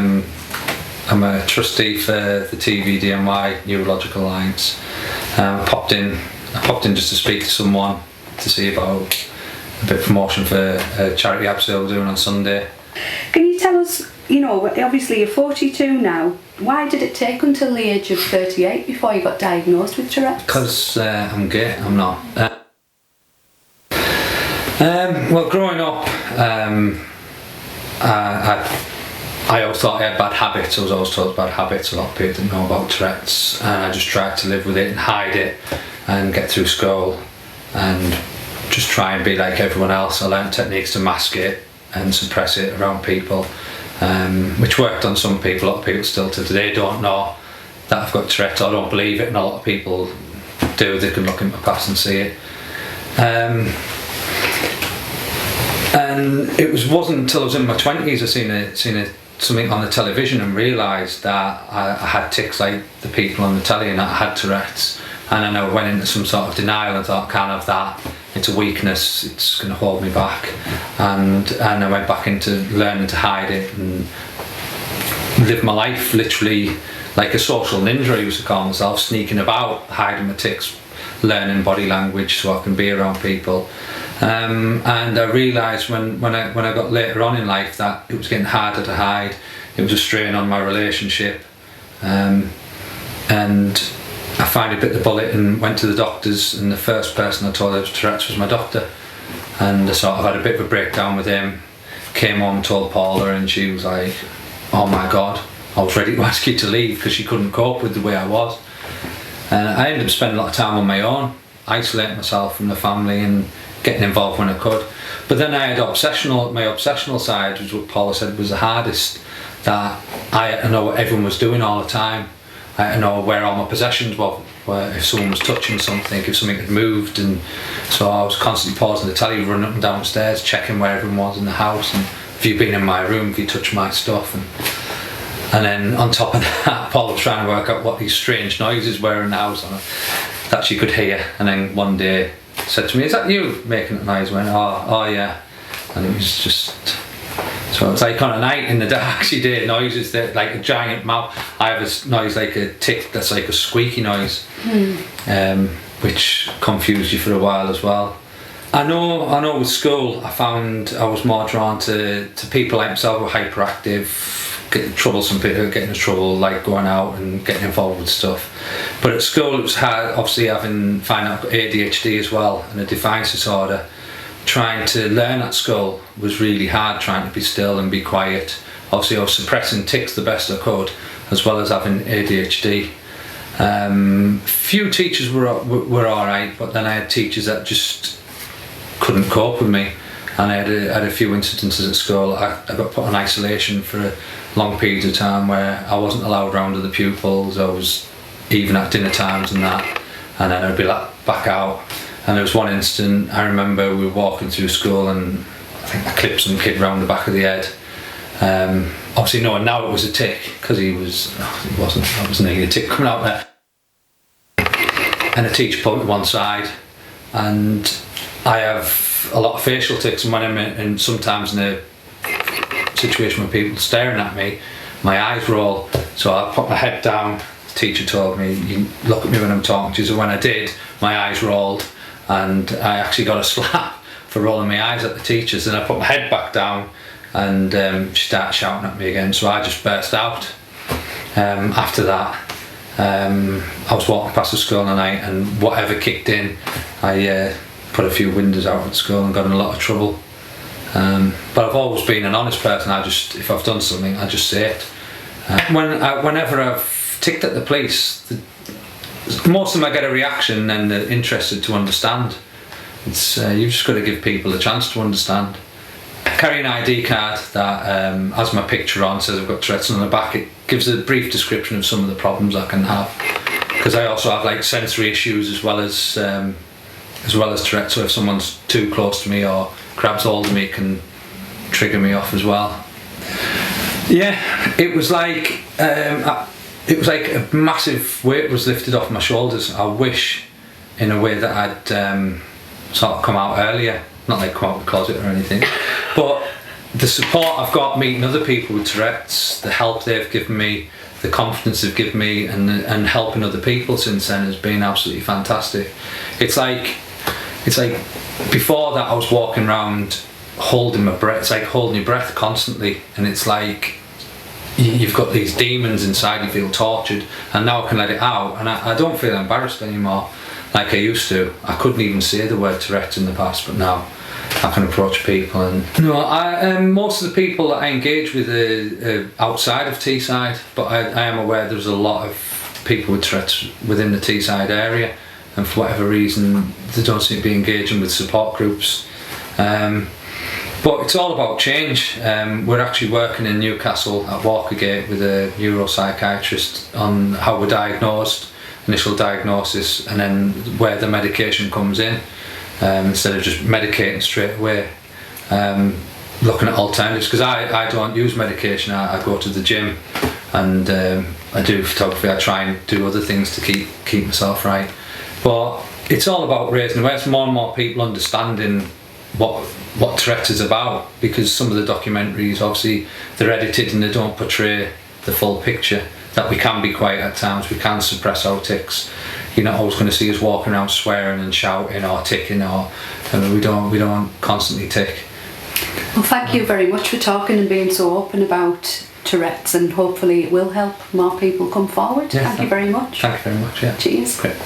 I'm a trustee for the TVDNY Neurological Alliance. I popped in just to speak to someone to see about a bit of promotion for a charity ab sale we're doing on Sunday. Can you tell us, obviously you're 42 now, why did it take until the age of 38 before you got diagnosed with Tourette's? Because I'm gay, I'm not. Well, growing up, I always thought I had bad habits. I was always told bad habits. A lot of people didn't know about Tourette's, and I just tried to live with it and hide it and get through school and just try and be like everyone else. I learned techniques to mask it and suppress it around people, which worked on some people. A lot of people still to today don't know that I've got Tourette's. I don't believe it, and a lot of people do. They can look in my past and see it. And it wasn't until I was in my 20s I seen something on the television and realised that I had tics like the people on the telly, and that I had Tourette's. And then I went into some sort of denial and thought, I can't have that, it's a weakness, it's going to hold me back. And I went back into learning to hide it and live my life literally like a social ninja, I used to call myself, sneaking about, hiding my tics, learning body language so I can be around people. And I realised when I got later on in life that it was getting harder to hide. It was a strain on my relationship, and I finally bit the bullet and went to the doctors, and the first person I told I was Tourette's was my doctor, and I sort of had a bit of a breakdown with him. Came home, told Paula, and she was like, oh my god, I was ready to ask you to leave, because she couldn't cope with the way I was. And I ended up spending a lot of time on my own, isolating myself from the family and getting involved when I could. But then I had my obsessional side, was what Paula said was the hardest, that I had to know what everyone was doing all the time. I had to know where all my possessions were, if someone was touching something, if something had moved, and so I was constantly pausing the telly, running up and down the stairs, checking where everyone was in the house, and if you've been in my room, if you touched my stuff, and then on top of that, Paula was trying to work out what these strange noises were in the house that she could hear. And then one day said to me, is that you making that noise? I went, oh yeah. And it was just, so it was like on a night in the dark, she did noises that like a giant mouth. I have a noise like a tick that's like a squeaky noise, which confused you for a while as well. I know with school I found I was more drawn to people like myself who were hyperactive, troublesome people, getting into trouble, like going out and getting involved with stuff. But at school it was hard, obviously finding out I've got ADHD as well, and a defiance disorder. Trying to learn at school was really hard, trying to be still and be quiet. Obviously I was suppressing tics the best I could, as well as having ADHD. Few teachers were alright, but then I had teachers that just couldn't cope with me. And I had a few incidences at school. I got put on isolation for a long period of time where I wasn't allowed around other pupils. I was even at dinner times and that, and then I'd be back out. And there was one instant I remember we were walking through school, and I think I clipped some kid round the back of the head. Obviously knowing now it was a tic, because I wasn't nearly a tic coming out there. And the teacher put me to one side, and I have a lot of facial tics, and when I'm sometimes in a situation where people are staring at me, my eyes roll, so I put my head down. The teacher told me, you look at me when I'm talking to you, so when I did, my eyes rolled, and I actually got a slap for rolling my eyes at the teachers. And I put my head back down, and she started shouting at me again, so I just burst out. After that, I was walking past the school one night, and whatever kicked in, I put a few windows out at school and got in a lot of trouble. But I've always been an honest person. If I've done something, I just say it. Whenever I've ticked at the police, most of them I get a reaction and they're interested to understand. You've just got to give people a chance to understand. I carry an ID card that has my picture on, says I've got Tourette's, and on the back it gives a brief description of some of the problems I can have, because I also have like sensory issues as well as Tourette's, so if someone's too close to me or grabs hold of me, it can trigger me off as well. Yeah, it was like a massive weight was lifted off my shoulders. I wish in a way that I'd sort of come out earlier, not like come out of the closet or anything, but the support I've got meeting other people with Tourette's, the help they've given me, the confidence they've given me, and helping other people since then has been absolutely fantastic. It's like before that I was walking around holding my breath. It's like holding your breath constantly, and it's like you've got these demons inside, you feel tortured, and now I can let it out, and I don't feel embarrassed anymore like I used to. I couldn't even say the word Tourette's in the past, but now I can approach people. And most of the people that I engage with are outside of Teesside, but I am aware there's a lot of people with Tourette's within the Teesside area, and for whatever reason they don't seem to be engaging with support groups. But it's all about change. We're actually working in Newcastle at Walkergate with a neuropsychiatrist on how we're diagnosed, initial diagnosis, and then where the medication comes in, instead of just medicating straight away. Looking at alternatives, because I don't use medication. I go to the gym and I do photography. I try and do other things to keep myself right. But it's all about raising awareness, more and more people understanding what Tourette's is about, because some of the documentaries, obviously they're edited and they don't portray the full picture, that we can be quiet at times, we can suppress our tics. You're not always going to see us walking around swearing and shouting or ticking, or we don't constantly tick. Well, thank you very much for talking and being so open about Tourette's, and hopefully it will help more people come forward. Yeah, thank you very much. Thank you very much. Yeah. Cheers. Great.